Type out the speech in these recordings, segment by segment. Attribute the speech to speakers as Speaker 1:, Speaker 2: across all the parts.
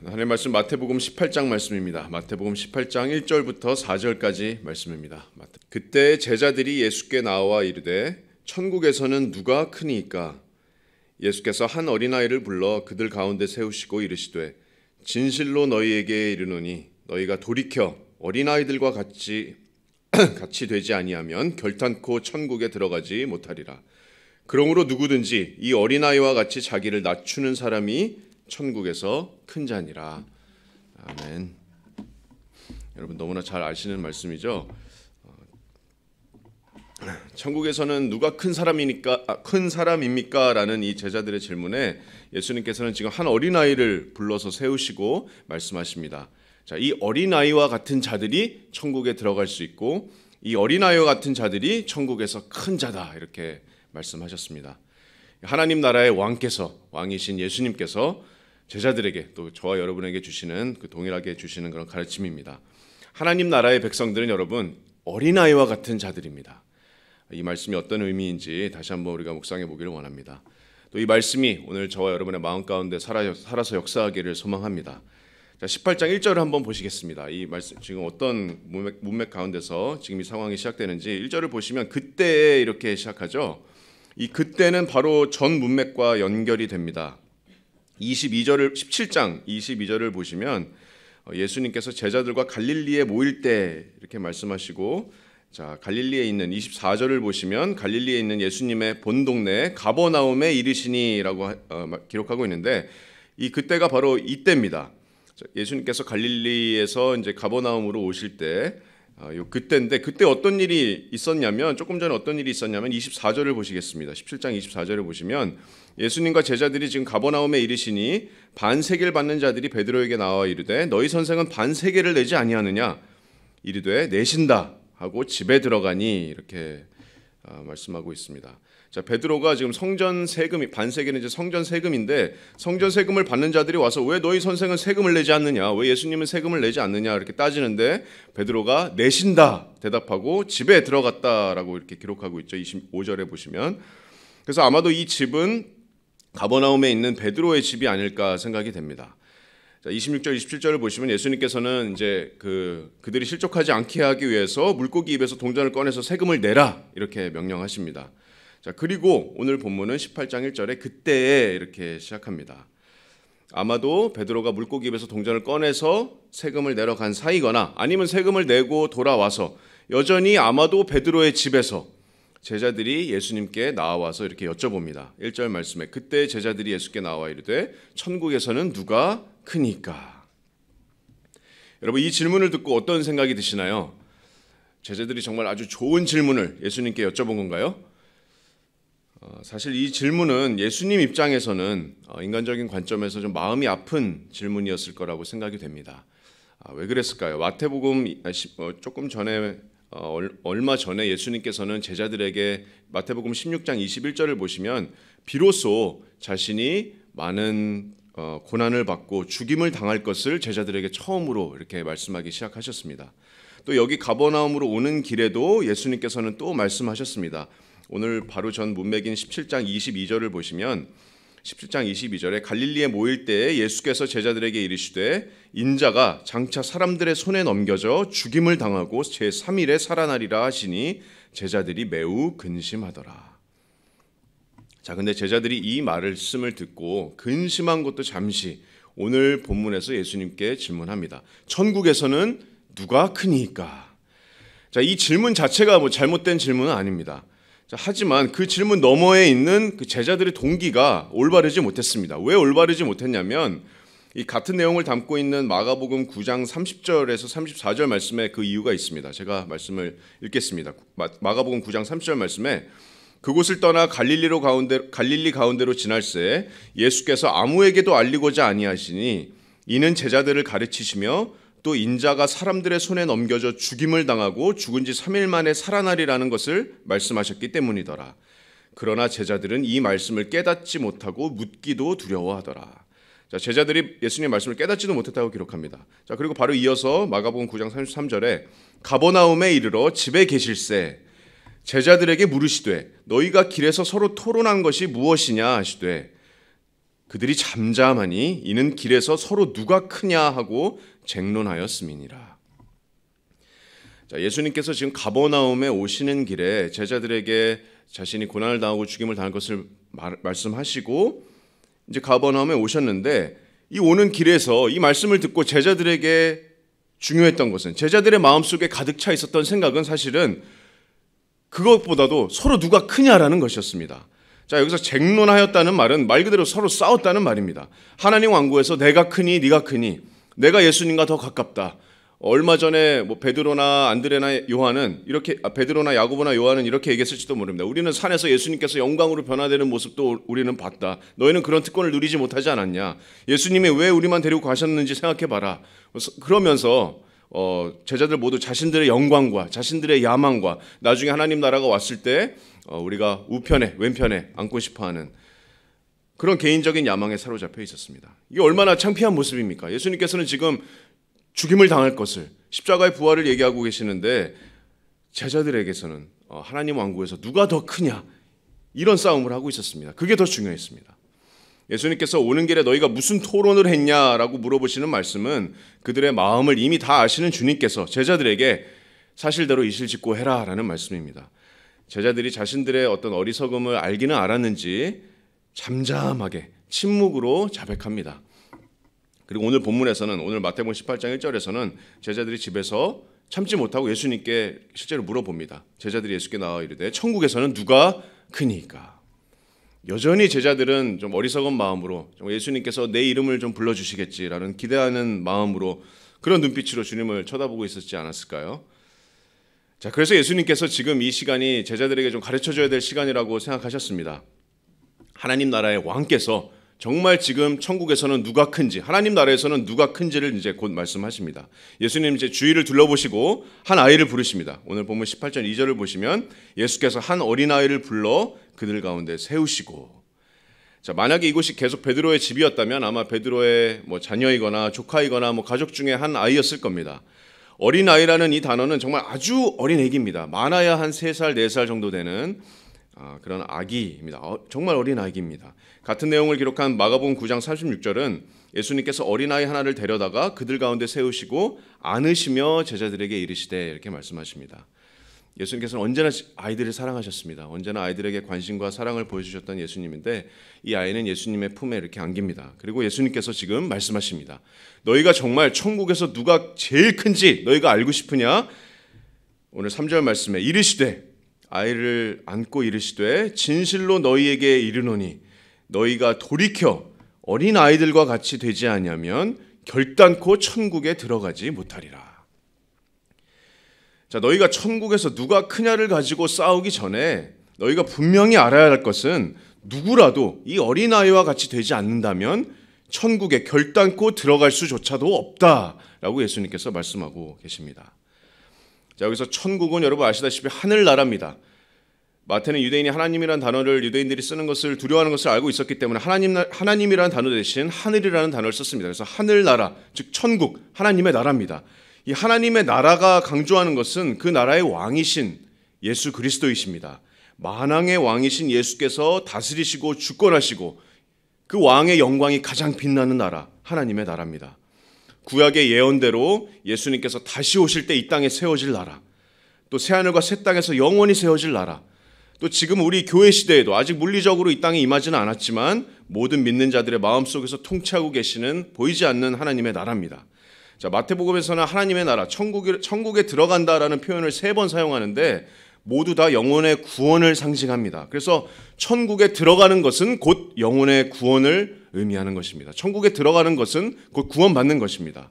Speaker 1: 하나님의 말씀 마태복음 18장 말씀입니다. 마태복음 18장 1절부터 4절까지 말씀입니다. 그때 제자들이 예수께 나와 이르되 천국에서는 누가 크니이까? 예수께서 한 어린아이를 불러 그들 가운데 세우시고 이르시되 진실로 너희에게 이르노니 너희가 돌이켜 어린아이들과 같이 되지 아니하면 결탄코 천국에 들어가지 못하리라. 그러므로 누구든지 이 어린아이와 같이 자기를 낮추는 사람이 천국에서 큰 자니라. 아멘. 여러분 너무나 잘 아시는 말씀이죠. 천국에서는 누가 큰 사람입니까? 라는 이 제자들의 질문에 예수님께서는 지금 한 어린아이를 불러서 세우시고 말씀하십니다. 자, 이 어린아이와 같은 자들이 천국에 들어갈 수 있고 이 어린아이와 같은 자들이 천국에서 큰 자다, 이렇게 말씀하셨습니다. 하나님 나라의 왕이신 예수님께서 제자들에게 또 저와 여러분에게 주시는 동일하게 주시는 그런 가르침입니다. 하나님 나라의 백성들은 여러분 어린아이와 같은 자들입니다. 이 말씀이 어떤 의미인지 다시 한번 우리가 묵상해 보기를 원합니다. 또 이 말씀이 오늘 저와 여러분의 마음 가운데 살아서 역사하기를 소망합니다. 자, 18장 1절을 한번 보시겠습니다. 이 말씀 지금 어떤 문맥 가운데서 지금 이 상황이 시작되는지 1절을 보시면 그때에 이렇게 시작하죠. 이 그때는 바로 전 문맥과 연결이 됩니다. 17장 22절을 보시면 예수님께서 제자들과 갈릴리에 모일 때 이렇게 말씀하시고, 자, 갈릴리에 있는 24절을 보시면 갈릴리에 있는 예수님의 본 동네 가버나움에 이르시니라고 기록하고 있는데, 이 그때가 바로 이때입니다. 예수님께서 갈릴리에서 이제 가버나움으로 오실 때 그때인데, 그때 어떤 일이 있었냐면, 조금 전에 어떤 일이 있었냐면 24절을 보시겠습니다. 17장 24절을 보시면 예수님과 제자들이 지금 가버나움에 이르시니 반세계를 받는 자들이 베드로에게 나와 이르되 너희 선생은 반세계를 내지 아니하느냐? 이르되 내신다 하고 집에 들어가니, 이렇게 말씀하고 있습니다. 자, 베드로가 지금 성전 세금이, 반세계는 이제 성전 세금인데, 성전 세금을 받는 자들이 와서 왜 너희 선생은 세금을 내지 않느냐, 왜 예수님은 세금을 내지 않느냐 이렇게 따지는데 베드로가 내신다 대답하고 집에 들어갔다라고 이렇게 기록하고 있죠. 25절에 보시면. 그래서 아마도 이 집은 가버나움에 있는 베드로의 집이 아닐까 생각이 됩니다. 자, 26절, 27절을 보시면 예수님께서는 이제 그들이 실족하지 않게 하기 위해서 물고기 입에서 동전을 꺼내서 세금을 내라 이렇게 명령하십니다. 자, 그리고 오늘 본문은 18장 1절에 그때에 이렇게 시작합니다. 아마도 베드로가 물고기 입에서 동전을 꺼내서 세금을 내러 간 사이거나 아니면 세금을 내고 돌아와서 여전히 아마도 베드로의 집에서 제자들이 예수님께 나와서 이렇게 여쭤봅니다. 1절 말씀에 그때 제자들이 예수께 나와 이르되 천국에서는 누가 크니까? 여러분 이 질문을 듣고 어떤 생각이 드시나요? 제자들이 정말 아주 좋은 질문을 예수님께 여쭤본 건가요? 사실 이 질문은 예수님 입장에서는 인간적인 관점에서 좀 마음이 아픈 질문이었을 거라고 생각이 됩니다. 왜 그랬을까요? 마태복음 조금 전에 얼마 전에 예수님께서는 제자들에게 마태복음 16장 21절을 보시면 비로소 자신이 많은 고난을 받고 죽임을 당할 것을 제자들에게 처음으로 이렇게 말씀하기 시작하셨습니다. 또 여기 가버나움으로 오는 길에도 예수님께서는 또 말씀하셨습니다. 오늘 바로 전 문맥인 17장 22절을 보시면 17장 22절에 갈릴리에 모일 때에 예수께서 제자들에게 이르시되 인자가 장차 사람들의 손에 넘겨져 죽임을 당하고 제3일에 살아나리라 하시니 제자들이 매우 근심하더라. 자, 근데 제자들이 이 말씀을 듣고 근심한 것도 잠시 오늘 본문에서 예수님께 질문합니다. 천국에서는 누가 크니까? 자, 이 질문 자체가 뭐 잘못된 질문은 아닙니다. 자, 하지만 그 질문 너머에 있는 그 제자들의 동기가 올바르지 못했습니다. 왜 올바르지 못했냐면 이 같은 내용을 담고 있는 마가복음 9장 30절에서 34절 말씀에 그 이유가 있습니다. 제가 말씀을 읽겠습니다. 마가복음 9장 30절 말씀에 그곳을 떠나 갈릴리 가운데로 지날새 예수께서 아무에게도 알리고자 아니하시니 이는 제자들을 가르치시며 또 인자가 사람들의 손에 넘겨져 죽임을 당하고 죽은 지 3일 만에 살아나리라는 것을 말씀하셨기 때문이더라. 그러나 제자들은 이 말씀을 깨닫지 못하고 묻기도 두려워하더라. 자, 제자들이 예수님의 말씀을 깨닫지도 못했다고 기록합니다. 자, 그리고 바로 이어서 마가복음 9장 33절에 가버나움에 이르러 집에 계실새 제자들에게 물으시되 너희가 길에서 서로 토론한 것이 무엇이냐 하시되 그들이 잠잠하니 이는 길에서 서로 누가 크냐 하고 쟁론하였음이니라. 자, 예수님께서 지금 가버나움에 오시는 길에 제자들에게 자신이 고난을 당하고 죽임을 당할 것을 말씀하시고 이제 가버나움에 오셨는데, 이 오는 길에서 이 말씀을 듣고 제자들에게 중요했던 것은, 제자들의 마음속에 가득 차 있었던 생각은 사실은 그것보다도 서로 누가 크냐라는 것이었습니다. 자, 여기서 쟁론하였다는 말은 말 그대로 서로 싸웠다는 말입니다. 하나님 왕국에서 내가 크니 네가 크니, 내가 예수님과 더 가깝다. 얼마 전에 베드로나 안드레나 요한은 이렇게, 베드로나 야고보나 요한은 이렇게 얘기했을지도 모릅니다. 우리는 산에서 예수님께서 영광으로 변화되는 모습도 우리는 봤다. 너희는 그런 특권을 누리지 못하지 않았냐? 예수님이 왜 우리만 데리고 가셨는지 생각해봐라. 그러면서 제자들 모두 자신들의 영광과 자신들의 야망과 나중에 하나님 나라가 왔을 때 우리가 우편에 왼편에 앉고 싶어하는 그런 개인적인 야망에 사로잡혀 있었습니다. 이게 얼마나 창피한 모습입니까? 예수님께서는 지금 죽임을 당할 것을, 십자가의 부활을 얘기하고 계시는데 제자들에게서는 하나님 왕국에서 누가 더 크냐, 이런 싸움을 하고 있었습니다. 그게 더 중요했습니다. 예수님께서 오는 길에 너희가 무슨 토론을 했냐라고 물어보시는 말씀은 그들의 마음을 이미 다 아시는 주님께서 제자들에게 사실대로 이실직고 해라 라는 말씀입니다. 제자들이 자신들의 어떤 어리석음을 알기는 알았는지 잠잠하게 침묵으로 자백합니다. 그리고 오늘 본문에서는, 오늘 마태복음 18장 1절에서는 제자들이 집에서 참지 못하고 예수님께 실제로 물어봅니다. 제자들이 예수께 나와 이르되 천국에서는 누가 크니까? 여전히 제자들은 좀 어리석은 마음으로 예수님께서 내 이름을 좀 불러주시겠지라는 기대하는 마음으로 그런 눈빛으로 주님을 쳐다보고 있었지 않았을까요? 자, 그래서 예수님께서 지금 이 시간이 제자들에게 좀 가르쳐줘야 될 시간이라고 생각하셨습니다. 하나님 나라의 왕께서 정말 지금 천국에서는 누가 큰지, 하나님 나라에서는 누가 큰지를 이제 곧 말씀하십니다. 예수님 이제 주위를 둘러보시고 한 아이를 부르십니다. 오늘 본문 18절 2절을 보시면 예수께서 한 어린아이를 불러 그들 가운데 세우시고, 자, 만약에 이곳이 계속 베드로의 집이었다면 아마 베드로의 자녀이거나 조카이거나 가족 중에 한 아이였을 겁니다. 어린아이라는 이 단어는 정말 아주 어린 애기입니다. 많아야 한 3살, 4살 정도 되는 그런 아기입니다. 정말 어린 아기입니다. 같은 내용을 기록한 마가복음 9장 36절은 예수님께서 어린아이 하나를 데려다가 그들 가운데 세우시고 안으시며 제자들에게 이르시되 이렇게 말씀하십니다. 예수님께서는 언제나 아이들을 사랑하셨습니다. 언제나 아이들에게 관심과 사랑을 보여주셨던 예수님인데 이 아이는 예수님의 품에 이렇게 안깁니다. 그리고 예수님께서 지금 말씀하십니다. 너희가 정말 천국에서 누가 제일 큰지 너희가 알고 싶으냐? 오늘 3절 말씀에 이르시되, 아이를 안고 이르시되 진실로 너희에게 이르노니 너희가 돌이켜 어린 아이들과 같이 되지 아니하면 결단코 천국에 들어가지 못하리라. 자, 너희가 천국에서 누가 크냐를 가지고 싸우기 전에 너희가 분명히 알아야 할 것은 누구라도 이 어린아이와 같이 되지 않는다면 천국에 결단코 들어갈 수조차도 없다라고 예수님께서 말씀하고 계십니다. 자, 여기서 천국은 여러분 아시다시피 하늘나라입니다. 마태는 유대인이 하나님이라는 단어를 유대인들이 쓰는 것을 두려워하는 것을 알고 있었기 때문에 하나님이라는 단어 대신 하늘이라는 단어를 썼습니다. 그래서 하늘나라, 즉 천국, 하나님의 나라입니다. 이 하나님의 나라가 강조하는 것은 그 나라의 왕이신 예수 그리스도이십니다. 만왕의 왕이신 예수께서 다스리시고 주권하시고 그 왕의 영광이 가장 빛나는 나라, 하나님의 나라입니다. 구약의 예언대로 예수님께서 다시 오실 때 이 땅에 세워질 나라, 또 새하늘과 새 땅에서 영원히 세워질 나라, 또 지금 우리 교회 시대에도 아직 물리적으로 이 땅에 임하지는 않았지만 모든 믿는 자들의 마음속에서 통치하고 계시는 보이지 않는 하나님의 나라입니다. 자, 마태복음에서는 하나님의 나라, 천국에 들어간다라는 표현을 3번 사용하는데 모두 다 영혼의 구원을 상징합니다. 그래서 천국에 들어가는 것은 곧 영혼의 구원을 의미하는 것입니다. 천국에 들어가는 것은 곧 구원받는 것입니다.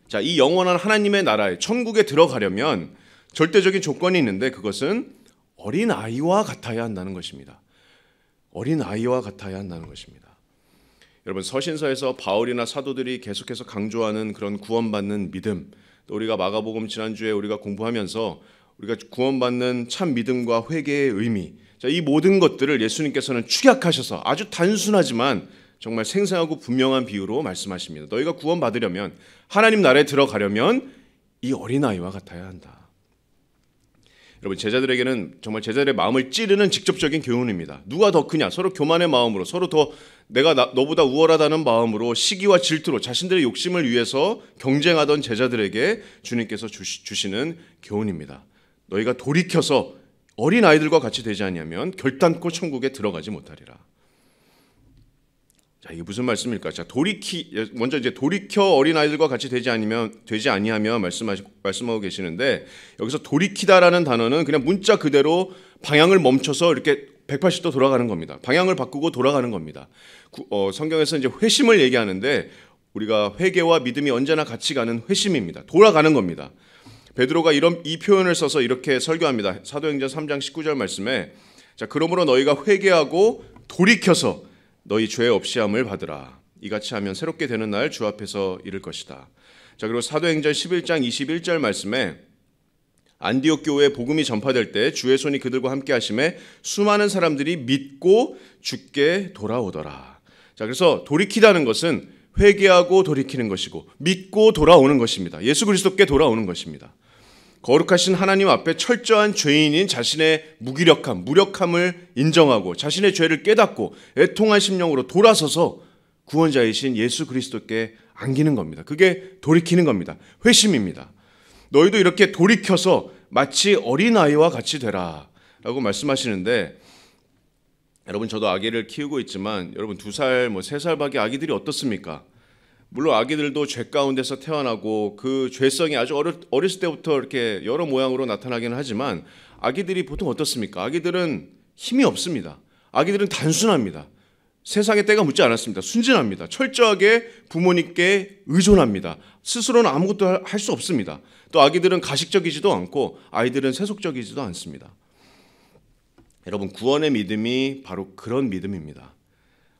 Speaker 1: 자, 이 영원한 하나님의 나라에 천국에 들어가려면 절대적인 조건이 있는데 그것은 어린아이와 같아야 한다는 것입니다. 어린아이와 같아야 한다는 것입니다. 여러분, 서신서에서 바울이나 사도들이 계속해서 강조하는 그런 구원받는 믿음, 또 우리가 마가복음 지난주에 우리가 공부하면서 우리가 구원받는 참 믿음과 회개의 의미, 자, 이 모든 것들을 예수님께서는 축약하셔서 아주 단순하지만 정말 생생하고 분명한 비유로 말씀하십니다. 너희가 구원받으려면, 하나님 나라에 들어가려면 이 어린아이와 같아야 한다. 여러분, 제자들에게는 정말 제자들의 마음을 찌르는 직접적인 교훈입니다. 누가 더 크냐, 서로 교만의 마음으로, 서로 더 내가 너보다 우월하다는 마음으로 시기와 질투로 자신들의 욕심을 위해서 경쟁하던 제자들에게 주님께서 주시는 교훈입니다. 너희가 돌이켜서 어린 아이들과 같이 되지 아니하면 결단코 천국에 들어가지 못하리라. 자, 이게 무슨 말씀일까? 자, 먼저 이제 돌이켜 어린 아이들과 같이 되지 아니하면 말씀하고 계시는데, 여기서 돌이키다라는 단어는 그냥 문자 그대로 방향을 멈춰서 이렇게 180도 돌아가는 겁니다. 방향을 바꾸고 돌아가는 겁니다. 성경에서 이제 회심을 얘기하는데, 우리가 회개와 믿음이 언제나 같이 가는 회심입니다. 돌아가는 겁니다. 베드로가 이 표현을 써서 이렇게 설교합니다. 사도행전 3장 19절 말씀에, 자, 그러므로 너희가 회개하고 돌이켜서 너희 죄 없이함을 받으라. 이같이 하면 새롭게 되는 날 주 앞에서 이를 것이다. 자, 그리고 사도행전 11장 21절 말씀에, 안디옥 교회에 복음이 전파될 때 주의 손이 그들과 함께 하심에 수많은 사람들이 믿고 주께 돌아오더라. 자, 그래서 돌이키다는 것은 회개하고 돌이키는 것이고 믿고 돌아오는 것입니다. 예수 그리스도께 돌아오는 것입니다. 거룩하신 하나님 앞에 철저한 죄인인 자신의 무력함을 인정하고 자신의 죄를 깨닫고 애통한 심령으로 돌아서서 구원자이신 예수 그리스도께 안기는 겁니다. 그게 돌이키는 겁니다. 회심입니다. 너희도 이렇게 돌이켜서 마치 어린아이와 같이 되라 라고 말씀하시는데, 여러분, 저도 아기를 키우고 있지만 여러분 2살, 3살 밖에 아기들이 어떻습니까? 물론 아기들도 죄 가운데서 태어나고 그 죄성이 아주 어렸을 때부터 이렇게 여러 모양으로 나타나기는 하지만, 아기들이 보통 어떻습니까? 아기들은 힘이 없습니다. 아기들은 단순합니다. 세상에 때가 묻지 않았습니다. 순진합니다. 철저하게 부모님께 의존합니다. 스스로는 아무것도 할 수 없습니다. 또 아기들은 가식적이지도 않고 아이들은 세속적이지도 않습니다. 여러분, 구원의 믿음이 바로 그런 믿음입니다.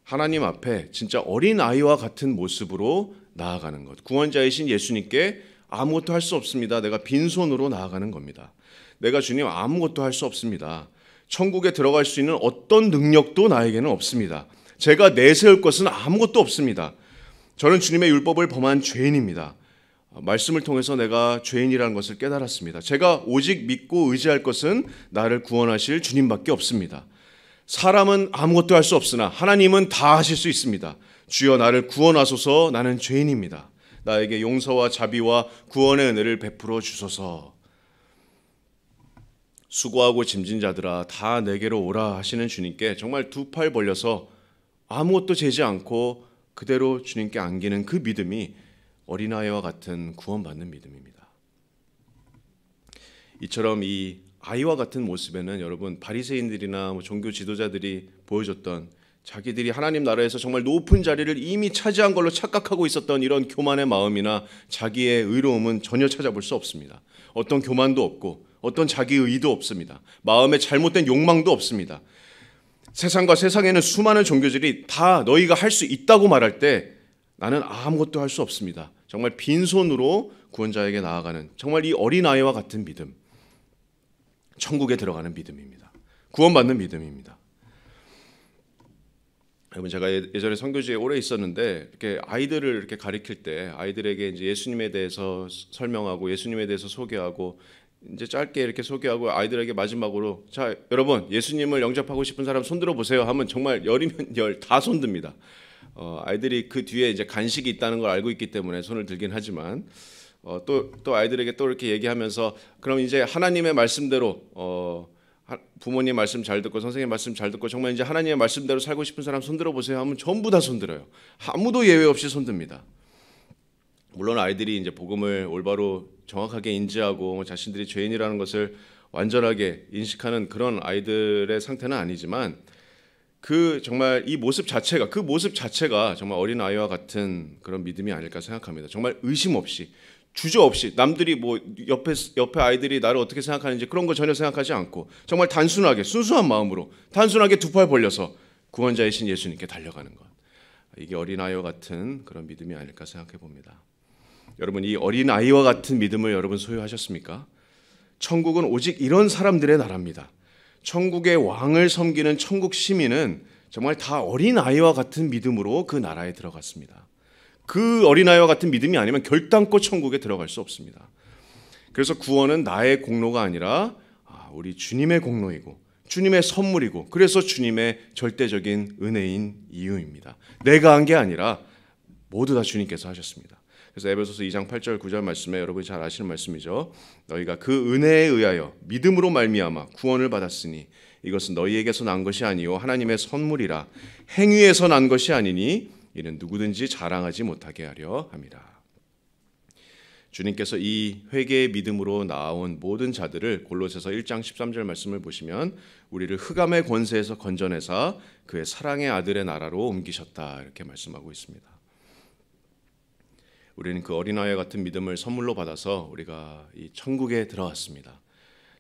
Speaker 1: 하나님 앞에 진짜 어린아이와 같은 모습으로 나아가는 것. 구원자이신 예수님께 아무것도 할 수 없습니다. 내가 빈손으로 나아가는 겁니다. 내가 주님 아무것도 할 수 없습니다. 천국에 들어갈 수 있는 어떤 능력도 나에게는 없습니다. 제가 내세울 것은 아무것도 없습니다. 저는 주님의 율법을 범한 죄인입니다. 말씀을 통해서 내가 죄인이라는 것을 깨달았습니다. 제가 오직 믿고 의지할 것은 나를 구원하실 주님밖에 없습니다. 사람은 아무것도 할 수 없으나 하나님은 다 하실 수 있습니다. 주여 나를 구원하소서. 나는 죄인입니다. 나에게 용서와 자비와 구원의 은혜를 베풀어 주소서. 수고하고 짐진 자들아 다 내게로 오라 하시는 주님께 정말 2팔 벌려서 아무것도 재지 않고 그대로 주님께 안기는 그 믿음이 어린아이와 같은 구원받는 믿음입니다. 이처럼 이 아이와 같은 모습에는 여러분, 바리새인들이나 종교 지도자들이 보여줬던 자기들이 하나님 나라에서 정말 높은 자리를 이미 차지한 걸로 착각하고 있었던 이런 교만의 마음이나 자기의 의로움은 전혀 찾아볼 수 없습니다. 어떤 교만도 없고 어떤 자기 의도 없습니다. 마음에 잘못된 욕망도 없습니다. 세상과 세상에는 수많은 종교들이 다 너희가 할 수 있다고 말할 때 나는 아무것도 할 수 없습니다. 정말 빈손으로 구원자에게 나아가는 정말 이 어린아이와 같은 믿음, 천국에 들어가는 믿음입니다. 구원받는 믿음입니다. 여러분, 제가 예전에 선교지에 오래 있었는데 이렇게 아이들을 이렇게 가르칠 때 아이들에게 이제 예수님에 대해서 설명하고 예수님에 대해서 소개하고 이제 짧게 이렇게 소개하고 아이들에게 마지막으로, 자, 여러분 예수님을 영접하고 싶은 사람 손들어 보세요 하면 정말 열이면 열 다 손듭니다. 아이들이 그 뒤에 이제 간식이 있다는 걸 알고 있기 때문에 손을 들긴 하지만 또 아이들에게 또 이렇게 얘기하면서 그럼 이제 하나님의 말씀대로 부모님 말씀 잘 듣고 선생님 말씀 잘 듣고 정말 이제 하나님의 말씀대로 살고 싶은 사람 손들어 보세요 하면 전부 다 손들어요. 아무도 예외 없이 손듭니다. 물론 아이들이 이제 복음을 올바로 정확하게 인지하고 자신들이 죄인이라는 것을 완전하게 인식하는 그런 아이들의 상태는 아니지만 정말 이 모습 자체가 정말 어린 아이와 같은 그런 믿음이 아닐까 생각합니다. 정말 의심 없이, 주저 없이, 남들이 뭐 옆에 아이들이 나를 어떻게 생각하는지 그런 거 전혀 생각하지 않고 정말 단순하게 순수한 마음으로 단순하게 2팔 벌려서 구원자이신 예수님께 달려가는 것, 이게 어린 아이와 같은 그런 믿음이 아닐까 생각해 봅니다. 여러분, 이 어린 아이와 같은 믿음을 여러분 소유하셨습니까? 천국은 오직 이런 사람들의 나라입니다. 천국의 왕을 섬기는 천국 시민은 정말 다 어린아이와 같은 믿음으로 그 나라에 들어갔습니다. 그 어린아이와 같은 믿음이 아니면 결단코 천국에 들어갈 수 없습니다. 그래서 구원은 나의 공로가 아니라 우리 주님의 공로이고 주님의 선물이고 그래서 주님의 절대적인 은혜인 이유입니다. 내가 한 게 아니라 모두 다 주님께서 하셨습니다. 그래서 에베소서 2장 8절 9절 말씀에 여러분이 잘 아시는 말씀이죠. 너희가 그 은혜에 의하여 믿음으로 말미암아 구원을 받았으니 이것은 너희에게서 난 것이 아니요 하나님의 선물이라. 행위에서 난 것이 아니니 이는 누구든지 자랑하지 못하게 하려 함이라. 주님께서 이 회개의 믿음으로 나온 모든 자들을 골로새서 1장 13절 말씀을 보시면 우리를 흑암의 권세에서 건져내사 그의 사랑의 아들의 나라로 옮기셨다 이렇게 말씀하고 있습니다. 우리는 그 어린아이와 같은 믿음을 선물로 받아서 우리가 이 천국에 들어왔습니다.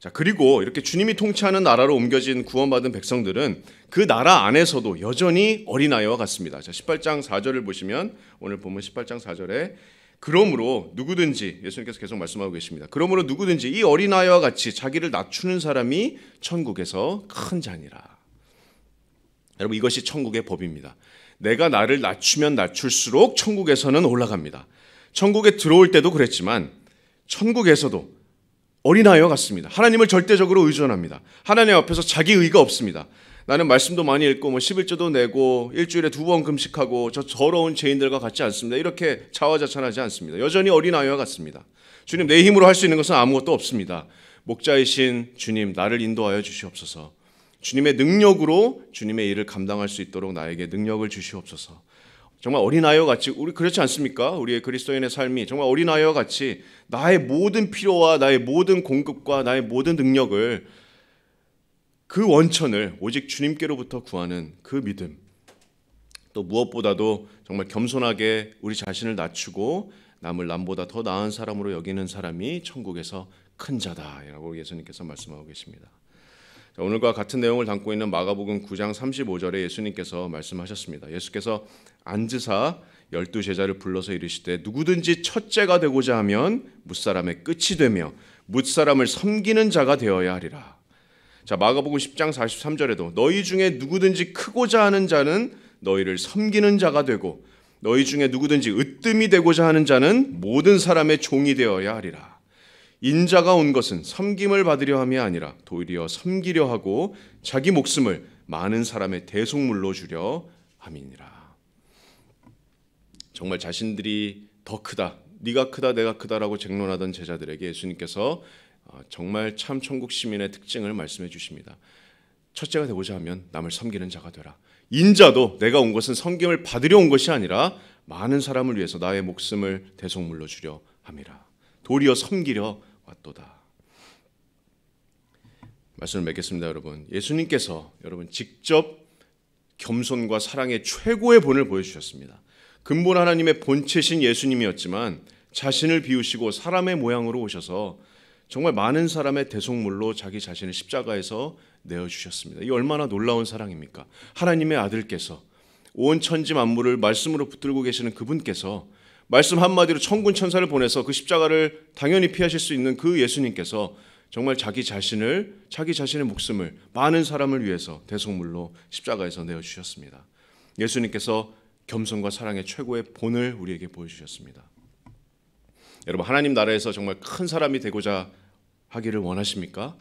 Speaker 1: 자, 그리고 이렇게 주님이 통치하는 나라로 옮겨진 구원받은 백성들은 그 나라 안에서도 여전히 어린아이와 같습니다. 자, 18장 4절을 보시면 오늘 본문 18장 4절에 그러므로 누구든지 예수님께서 계속 말씀하고 계십니다. 그러므로 누구든지 이 어린아이와 같이 자기를 낮추는 사람이 천국에서 큰 자니라. 여러분 이것이 천국의 법입니다. 내가 나를 낮추면 낮출수록 천국에서는 올라갑니다. 천국에 들어올 때도 그랬지만 천국에서도 어린아이와 같습니다. 하나님을 절대적으로 의존합니다. 하나님 앞에서 자기 의가 없습니다. 나는 말씀도 많이 읽고 11조도 내고 일주일에 2번 금식하고 저 더러운 죄인들과 같지 않습니다. 이렇게 자화자찬하지 않습니다. 여전히 어린아이와 같습니다. 주님 내 힘으로 할 수 있는 것은 아무것도 없습니다. 목자이신 주님 나를 인도하여 주시옵소서. 주님의 능력으로 주님의 일을 감당할 수 있도록 나에게 능력을 주시옵소서. 정말 어린아이와 같이 우리 그렇지 않습니까? 우리의 그리스도인의 삶이 정말 어린아이와 같이 나의 모든 필요와 나의 모든 공급과 나의 모든 능력을 그 원천을 오직 주님께로부터 구하는 그 믿음, 또 무엇보다도 정말 겸손하게 우리 자신을 낮추고 남을 남보다 더 나은 사람으로 여기는 사람이 천국에서 큰 자다라고 예수님께서 말씀하고 계십니다. 자, 오늘과 같은 내용을 담고 있는 마가복음 9장 35절에 예수님께서 말씀하셨습니다. 예수께서 앉으사 12제자를 불러서 이르시되 누구든지 첫째가 되고자 하면 뭇사람의 끝이 되며 뭇사람을 섬기는 자가 되어야 하리라. 자, 마가복음 10장 43절에도 너희 중에 누구든지 크고자 하는 자는 너희를 섬기는 자가 되고 너희 중에 누구든지 으뜸이 되고자 하는 자는 모든 사람의 종이 되어야 하리라. 인자가 온 것은 섬김을 받으려 함이 아니라 도리어 섬기려 하고 자기 목숨을 많은 사람의 대속물로 주려 함이니라. 정말 자신들이 더 크다, 네가 크다 내가 크다라고 쟁론하던 제자들에게 예수님께서 정말 참 천국 시민의 특징을 말씀해 주십니다. 첫째가 되고자 하면 남을 섬기는 자가 되라. 인자도 내가 온 것은 섬김을 받으려 온 것이 아니라 많은 사람을 위해서 나의 목숨을 대속물로 주려 함이라. 도리어 섬기려 왔도다. 말씀을 맺겠습니다. 여러분, 예수님께서 여러분 직접 겸손과 사랑의 최고의 본을 보여주셨습니다. 근본 하나님의 본체신 예수님이었지만 자신을 비우시고 사람의 모양으로 오셔서 정말 많은 사람의 대속물로 자기 자신을 십자가에서 내어주셨습니다. 이 얼마나 놀라운 사랑입니까? 하나님의 아들께서 온 천지 만물을 말씀으로 붙들고 계시는 그분께서 말씀 한마디로 천군 천사를 보내서 그 십자가를 당연히 피하실 수 있는 그 예수님께서 정말 자기 자신의 목숨을 많은 사람을 위해서 대속물로 십자가에서 내어주셨습니다. 예수님께서 겸손과 사랑의 최고의 본을 우리에게 보여주셨습니다. 여러분, 하나님 나라에서 정말 큰 사람이 되고자 하기를 원하십니까?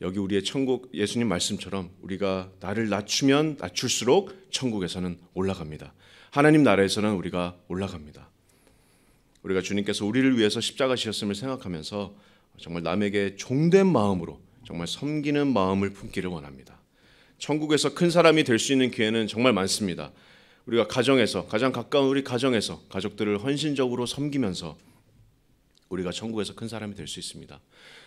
Speaker 1: 여기 우리의 천국 예수님 말씀처럼 우리가 나를 낮추면 낮출수록 천국에서는 올라갑니다. 하나님 나라에서는 우리가 올라갑니다. 우리가 주님께서 우리를 위해서 십자가 지셨음을 생각하면서 정말 남에게 종된 마음으로 정말 섬기는 마음을 품기를 원합니다. 천국에서 큰 사람이 될 수 있는 기회는 정말 많습니다. 우리가 가정에서 가장 가까운 우리 가정에서 가족들을 헌신적으로 섬기면서 우리가 천국에서 큰 사람이 될 수 있습니다.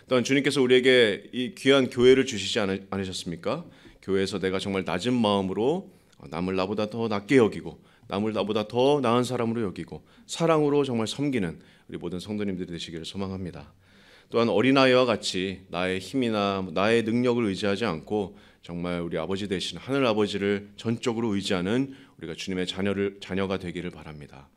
Speaker 1: 또한 주님께서 우리에게 이 귀한 교회를 주시지 않으셨습니까? 교회에서 내가 정말 낮은 마음으로 남을 나보다 더 낮게 여기고 남을 나보다 더 나은 사람으로 여기고 사랑으로 정말 섬기는 우리 모든 성도님들이 되시기를 소망합니다. 또한 어린아이와 같이 나의 힘이나 나의 능력을 의지하지 않고 정말 우리 아버지 되신 하늘 아버지를 전적으로 의지하는 우리가 주님의 자녀가 되기를 바랍니다.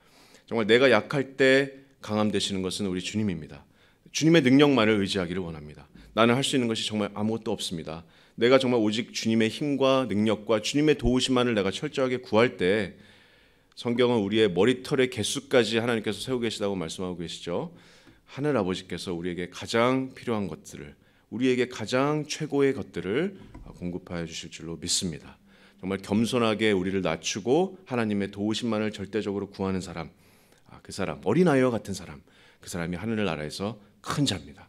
Speaker 1: 정말 내가 약할 때 강함 되시는 것은 우리 주님입니다. 주님의 능력만을 의지하기를 원합니다. 나는 할 수 있는 것이 정말 아무것도 없습니다. 내가 정말 오직 주님의 힘과 능력과 주님의 도우심만을 내가 철저하게 구할 때 성경은 우리의 머리털의 개수까지 하나님께서 세우고 계시다고 말씀하고 계시죠. 하늘 아버지께서 우리에게 가장 필요한 것들을 우리에게 가장 최고의 것들을 공급하여 주실 줄로 믿습니다. 정말 겸손하게 우리를 낮추고 하나님의 도우심만을 절대적으로 구하는 사람, 그 사람, 어린아이와 같은 사람, 그 사람이 하늘나라에서 큰 자입니다.